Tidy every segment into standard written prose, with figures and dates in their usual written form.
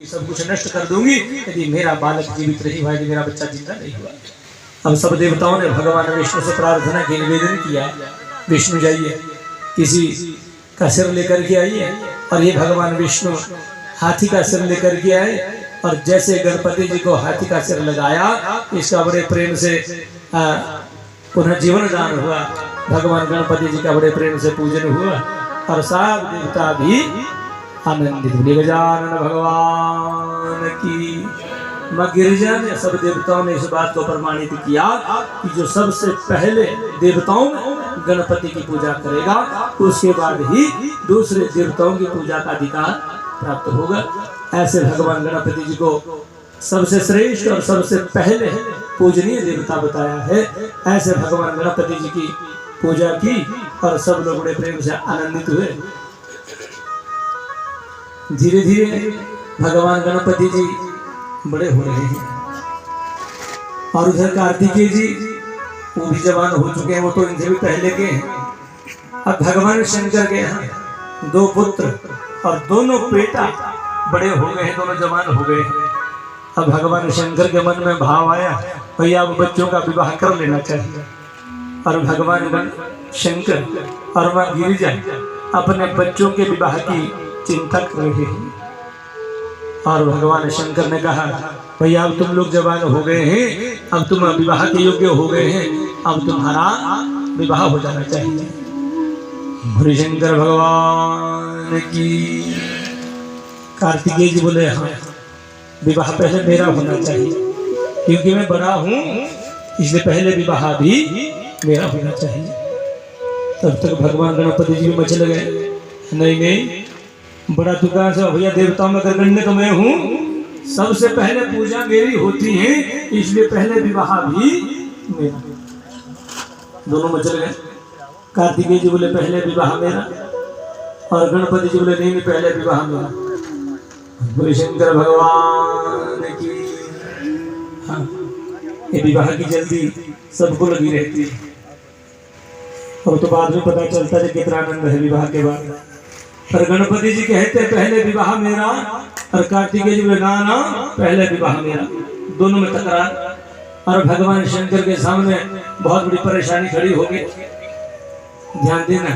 सब कुछ नष्ट कर दूंगी यदि मेरा बालक जीवित नहीं हुआ, यदि मेरा बच्चा जिंदा नहीं हुआ। अब सब देवताओं ने भगवान विष्णु से प्रार्थना की, निवेदन किया, विष्णु जाइए किसी का सिर लेकर के आइए। और ये भगवान विष्णु हाथी का सिर लेकर के आए और जैसे गणपति जी को हाथी का सिर लगाया, इसका बड़े प्रेम से पुनः जीवन दान हुआ। भगवान गणपति जी का बड़े प्रेम से पूजन हुआ और सब देवता भी आनंदित हुए। गजानन भगवान की। मां गिरिजा ने सब देवताओं ने इस बात को प्रमाणित किया कि जो सबसे पहले देवताओं में गणपति की पूजा करेगा उसके बाद ही दूसरे देवताओं की पूजा का अधिकार प्राप्त होगा। ऐसे भगवान गणपति जी को सबसे श्रेष्ठ और सबसे पहले पूजनीय देवता बताया है। ऐसे भगवान गणपति जी की पूजा की और सब लोग बड़े प्रेम से आनंदित हुए। धीरे धीरे भगवान गणपति जी बड़े हो रहे हैं और उधर कार्तिकेय जी वो भी जवान हो चुके हैं, वो तो इनसे भी पहले के हैं। अब भगवान शंकर के यहाँ दो पुत्र और दोनों बेटा बड़े हो गए हैं, दोनों जवान हो गए हैं। अब भगवान शंकर के मन में भाव आया, भैया अब बच्चों का विवाह कर लेना चाहिए। और भगवान शंकर और मां गिरिजा अपने बच्चों के विवाह की चिंता कर रहे हैं। और भगवान शंकर ने कहा, भैया अब तुम लोग जवान हो गए हैं, अब तुम विवाह के योग्य हो गए हैं, अब तुम्हारा विवाह हो जाना चाहिए। भोले शंकर भगवान की। कार्तिकेय जी बोले, हाँ विवाह पहले मेरा होना चाहिए क्योंकि मैं बड़ा हूँ, इसलिए पहले विवाह भी मेरा होना चाहिए। तब तक भगवान गणपति जी भी मचल गए, नहीं बड़ा दुकान से भैया देवताओं में अग्रगण्य तो मैं हूँ, सबसे पहले पूजा मेरी होती है, इसलिए पहले विवाह भी मेरा। दोनों मचल गए। कार्तिकेय जी बोले पहले विवाह मेरा और गणपति जी बोले नहीं पहले विवाह मेरा। बोले शंकर भगवान की। हाँ ये विवाह की जल्दी सबको लगी रहती है और तो बाद में पता चलता है कितना आनंद है विवाह के बाद। पर गणपति जी कहते पहले विवाह मेरा और कार्तिकेय जी बोले ना पहले विवाह मेरा। दोनों में तकरार और भगवान शंकर के सामने बहुत बड़ी परेशानी खड़ी हो गई। ध्यान देना,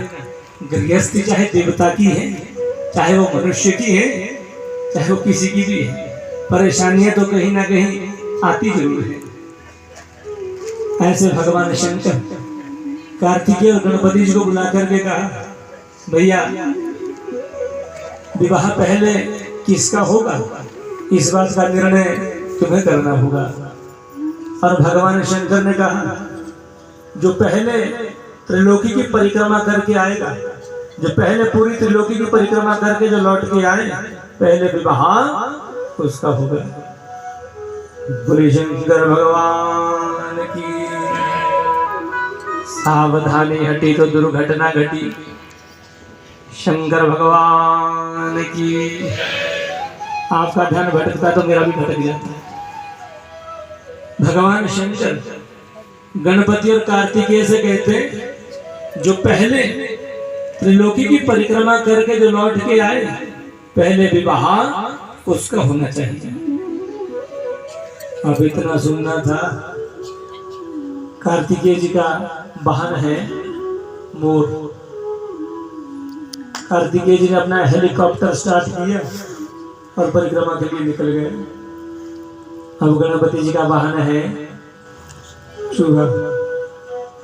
गृहस्थी चाहे देवता की है, चाहे वो मनुष्य की है, चाहे वो किसी की भी है, परेशानियां तो कहीं ना कहीं आती जरूर है। ऐसे भगवान शंकर कार्तिकेय और गणपति जी को बुला करके कहा, भैया विवाह पहले किसका होगा इस बात का निर्णय तुम्हें करना होगा। और भगवान शंकर ने कहा, जो पहले त्रिलोकी की परिक्रमा करके आएगा, जो पहले पूरी त्रिलोकी की परिक्रमा करके जो लौट के आए, पहले विवाह उसका होगा। बोले शंकर भगवान की। सावधानी हटी तो दुर्घटना घटी। शंकर भगवान की। आपका ध्यान भटकता तो मेरा भी भटक जाता है। भगवान शंकर गणपति और कार्तिकेय से कहते, जो पहले त्रिलोकी की परिक्रमा करके जो लौट के आए, पहले विवाह उसका होना चाहिए। अब इतना सुनना था। कार्तिकेय जी का वाहन है मोर। कार्तिकेय जी ने अपना हेलीकॉप्टर स्टार्ट किया और परिक्रमा के लिए निकल गए। अब गणपति जी का वाहन है चूहा।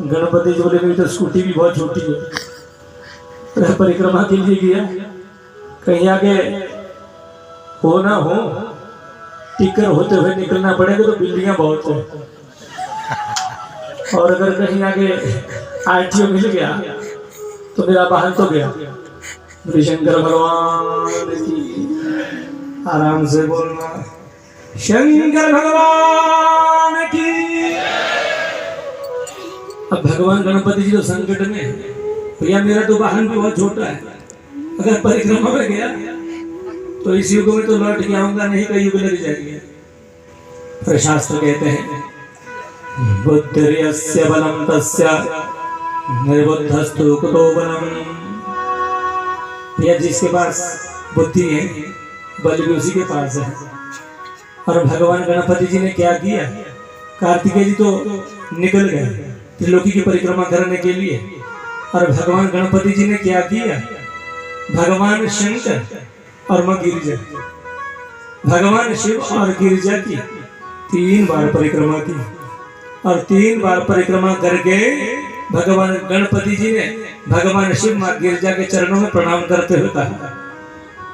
गणपति जी बोले मेरी तो स्कूटी भी बहुत छोटी है, परिक्रमा के लिए गया, कहीं आगे हो ना हो टिकर होते हुए निकलना पड़ेगा तो बिल्डिंग बहुत है, और अगर कहीं आगे आरटीओ मिल गया तो मेरा वाहन तो गया। शंकर भगवान की। आराम से बोलना, शंकर भगवान की। अब भगवान गणपति जी तो संकट में, भैया मेरा तो वाहन भी बहुत छोटा है, अगर परिक्रमा में गया तो इस युग में तो लौट के आऊंगा नहीं, कई युग लग जाएंगे। पर शास्त्र कहते हैं, बुद्धिर्यस्य बलं तस्य निर्बुद्धस्तु कुतो बलम्। भैया जिसके पास बुद्धि है बल भी उसी के पास है। और भगवान गणपति जी ने क्या किया, कार्तिकेय जी तो निकल गए त्रिलोकी की परिक्रमा करने के लिए, और भगवान गणपति जी ने क्या किया, भगवान शंकर और मां गिरिजा, भगवान शिव और गिरिजा की 3 बार परिक्रमा की। और 3 बार परिक्रमा करके भगवान गणपति जी ने भगवान शिव मां गिरिजा के चरणों में प्रणाम करते हुए कहा,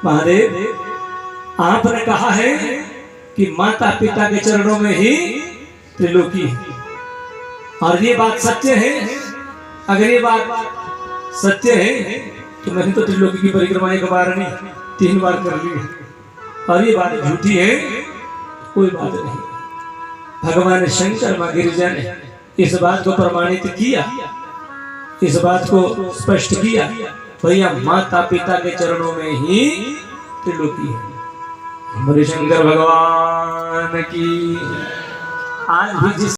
महादेव आपने कहा है कि माता पिता के चरणों में ही त्रिलोकी है, और ये बात सत्य है। अगर ये बात सत्य है तो मैंने तो त्रिलोकी की परिक्रमा 1 बार नहीं 3 बार कर ली है, और ये बात झूठी है कोई बात नहीं। भगवान शंकर मां गिरिजा ने इस बात को प्रमाणित किया, इस बात को स्पष्ट किया, भैया माता पिता के चरणों में ही त्रिलोकी है। हमारे शंकर भगवान की आज भी जिस